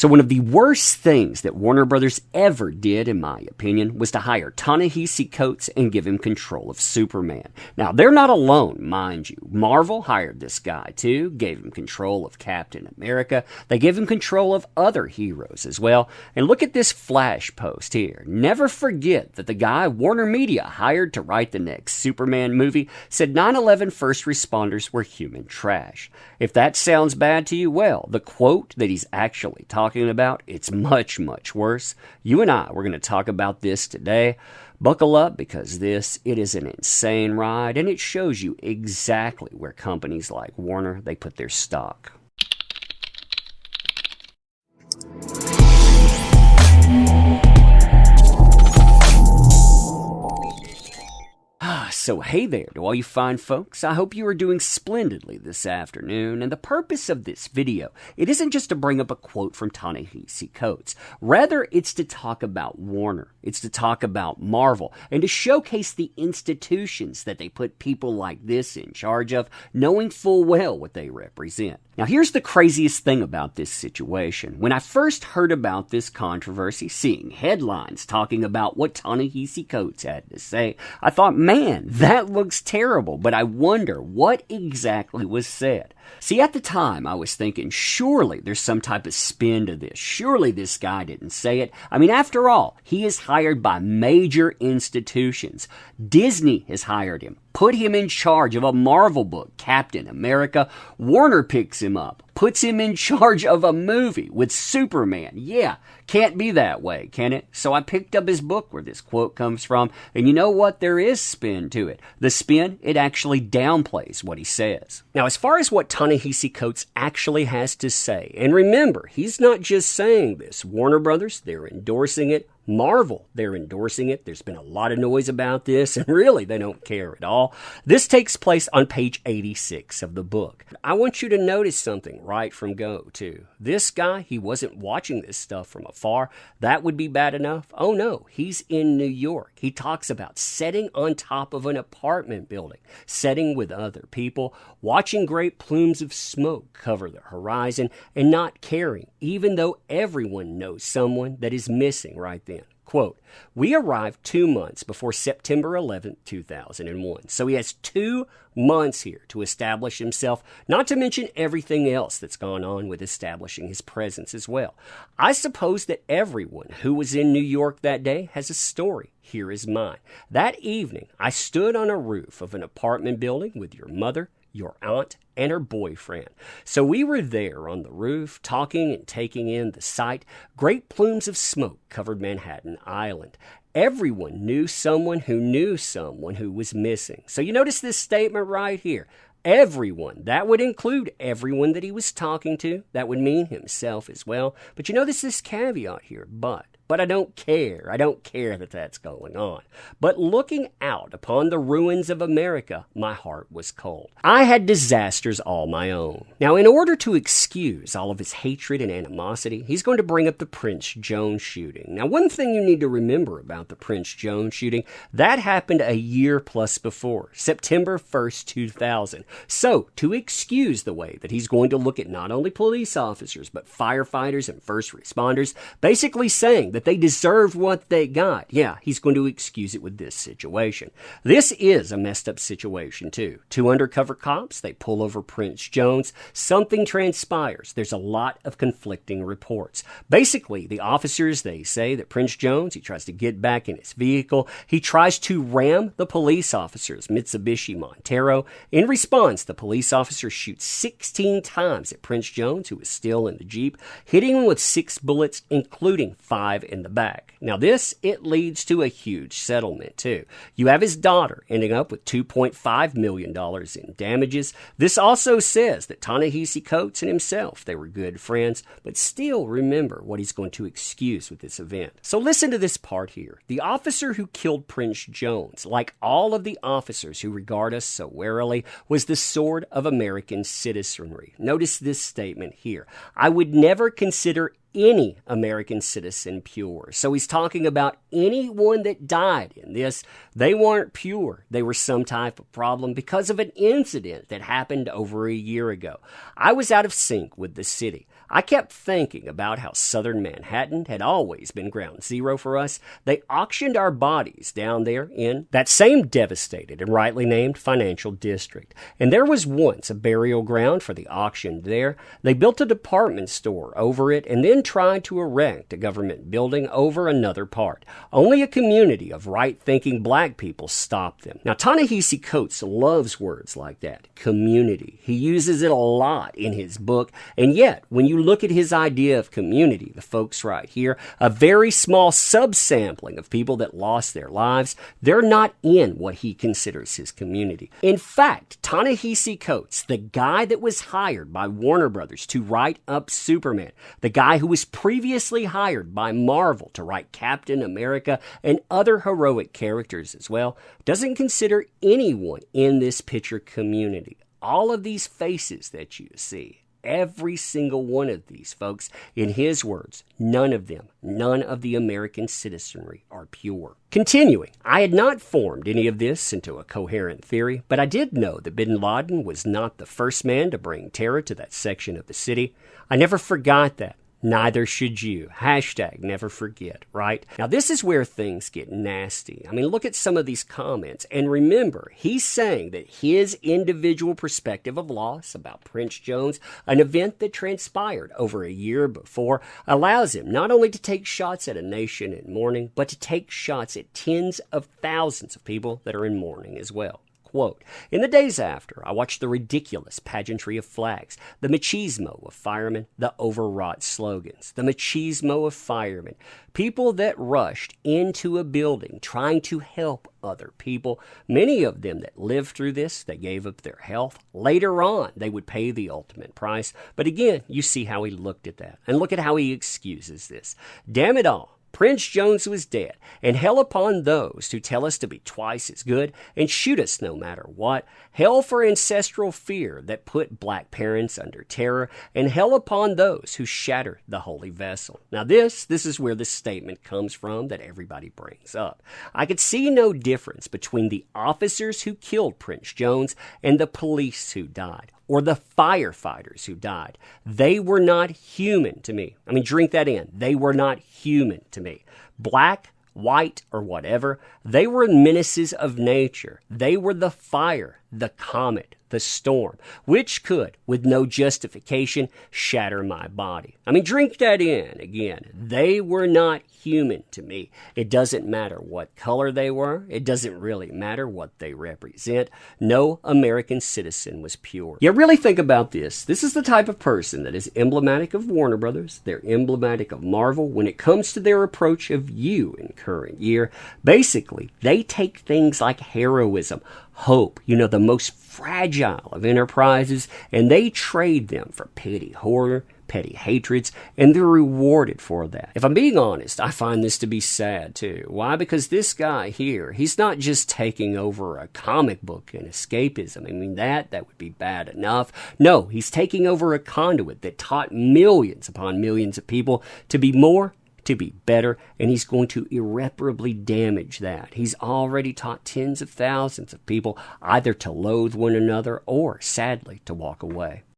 So one of the worst things that Warner Brothers ever did, in my opinion, was to hire Ta-Nehisi Coates and give him control of Superman. Now, they're not alone, mind you. Marvel hired this guy, too, gave him control of Captain America. They gave him control of other heroes as well. And look at this flash post here. Never forget that the guy Warner Media hired to write the next Superman movie said 9/11 first responders were human trash. If that sounds bad to you, well, the quote that he's actually talking about, it's much, much worse. You and I, we're going to talk about this today. Buckle up, because it is an insane ride, and it shows you exactly where companies like Warner, they put their stock. So hey there to all you fine folks. I hope you are doing splendidly this afternoon, and the purpose of this video, it isn't just to bring up a quote from Ta-Nehisi Coates. Rather, it's to talk about Warner. It's to talk about Marvel, and to showcase the institutions that they put people like this in charge of, knowing full well what they represent. Now, here's the craziest thing about this situation. When I first heard about this controversy, seeing headlines talking about what Ta-Nehisi Coates had to say, I thought, man, that looks terrible, but I wonder what exactly was said. See, at the time, I was thinking, surely there's some type of spin to this. Surely this guy didn't say it. I mean, after all, he is hired by major institutions. Disney has hired him, put him in charge of a Marvel book, Captain America. Warner picks him up, puts him in charge of a movie with Superman. Yeah, can't be that way, can it? So I picked up his book where this quote comes from, and you know what? There is spin to it. The spin, it actually downplays what he says. Now, as far as what Ta-Nehisi Coates actually has to say, and remember, he's not just saying this. Warner Brothers, they're endorsing it. Marvel, they're endorsing it. There's been a lot of noise about this, and really, they don't care at all. This takes place on page 86 of the book. I want you to notice something right from go, too. This guy, he wasn't watching this stuff from afar. That would be bad enough. Oh, no, he's in New York. He talks about sitting on top of an apartment building, sitting with other people, watching great plumes of smoke cover the horizon, and not caring, even though everyone knows someone that is missing right there. Quote, we arrived 2 months before September 11th, 2001. So he has 2 months here to establish himself, not to mention everything else that's gone on with establishing his presence as well. I suppose that everyone who was in New York that day has a story. Here is mine. That evening, I stood on a roof of an apartment building with your mother, your aunt, and her boyfriend. So we were there on the roof, talking and taking in the sight. Great plumes of smoke covered Manhattan Island. Everyone knew someone who was missing. So you notice this statement right here. Everyone. That would include everyone that he was talking to. That would mean himself as well. But you notice this caveat here, but I don't care. I don't care that that's going on. But looking out upon the ruins of America, my heart was cold. I had disasters all my own. Now, in order to excuse all of his hatred and animosity, he's going to bring up the Prince Jones shooting. Now, one thing you need to remember about the Prince Jones shooting, that happened a year plus before, September 1st, 2000. So, to excuse the way that he's going to look at not only police officers, but firefighters and first responders, basically saying that they deserved what they got. Yeah, he's going to excuse it with this situation. This is a messed up situation, too. 2 undercover cops, they pull over Prince Jones. Something transpires. There's a lot of conflicting reports. Basically, the officers, they say that Prince Jones, he tries to get back in his vehicle. He tries to ram the police officers, Mitsubishi Montero. In response, the police officer shoots 16 times at Prince Jones, who is still in the Jeep, hitting him with 6 bullets, including 5 in the back. Now this, it leads to a huge settlement too. You have his daughter ending up with $2.5 million in damages. This also says that Ta-Nehisi Coates and himself, they were good friends, but still remember what he's going to excuse with this event. So listen to this part here. The officer who killed Prince Jones, like all of the officers who regard us so warily, was the sword of American citizenry. Notice this statement here. I would never consider any American citizen pure. So he's talking about anyone that died in this. They weren't pure. They were some type of problem because of an incident that happened over a year ago. I was out of sync with the city. I kept thinking about how southern Manhattan had always been ground zero for us. They auctioned our bodies down there in that same devastated and rightly named financial district. And there was once a burial ground for the auction there. They built a department store over it and then tried to erect a government building over another part. Only a community of right-thinking black people stopped them. Now, Ta-Nehisi Coates loves words like that, community. He uses it a lot in his book, and yet, when you look at his idea of community, the folks right here, a very small subsampling of people that lost their lives, they're not in what he considers his community. In fact, Ta-Nehisi Coates, the guy that was hired by Warner Brothers to write up Superman, the guy who was previously hired by Marvel to write Captain America and other heroic characters as well, doesn't consider anyone in this picture community. All of these faces that you see, every single one of these folks, in his words, none of them, none of the American citizenry are pure. Continuing, I had not formed any of this into a coherent theory, but I did know that bin Laden was not the first man to bring terror to that section of the city. I never forgot that. Neither should you. Hashtag never forget, right? Now, this is where things get nasty. I mean, look at some of these comments. And remember, he's saying that his individual perspective of loss about Prince Jones, an event that transpired over a year before, allows him not only to take shots at a nation in mourning, but to take shots at tens of thousands of people that are in mourning as well. Quote, in the days after, I watched the ridiculous pageantry of flags, the machismo of firemen, the overwrought slogans, the machismo of firemen, people that rushed into a building trying to help other people, many of them that lived through this, they gave up their health. Later on, they would pay the ultimate price. But again, you see how he looked at that. And look at how he excuses this. Damn it all. Prince Jones was dead, and hell upon those who tell us to be twice as good and shoot us no matter what. Hell for ancestral fear that put black parents under terror, and hell upon those who shatter the holy vessel. Now this is where this statement comes from that everybody brings up. I could see no difference between the officers who killed Prince Jones and the police who died, or the firefighters who died. They were not human to me. I mean, drink that in. They were not human to me. Black, white, or whatever, they were menaces of nature. They were the fire, the comet, the storm, which could, with no justification, shatter my body. I mean, drink that in again. They were not human to me. It doesn't matter what color they were. It doesn't really matter what they represent. No American citizen was pure. Yeah, really think about this. This is the type of person that is emblematic of Warner Brothers. They're emblematic of Marvel when it comes to their approach of you in current year. Basically, they take things like heroism, hope, the most fragile of enterprises, and they trade them for petty horror, petty hatreds, and they're rewarded for that. If I'm being honest, I find this to be sad too. Why? Because this guy here, he's not just taking over a comic book and escapism. I mean, that would be bad enough. No, he's taking over a conduit that taught millions upon millions of people to be more, to be better, and he's going to irreparably damage that. He's already taught tens of thousands of people either to loathe one another or, sadly, to walk away.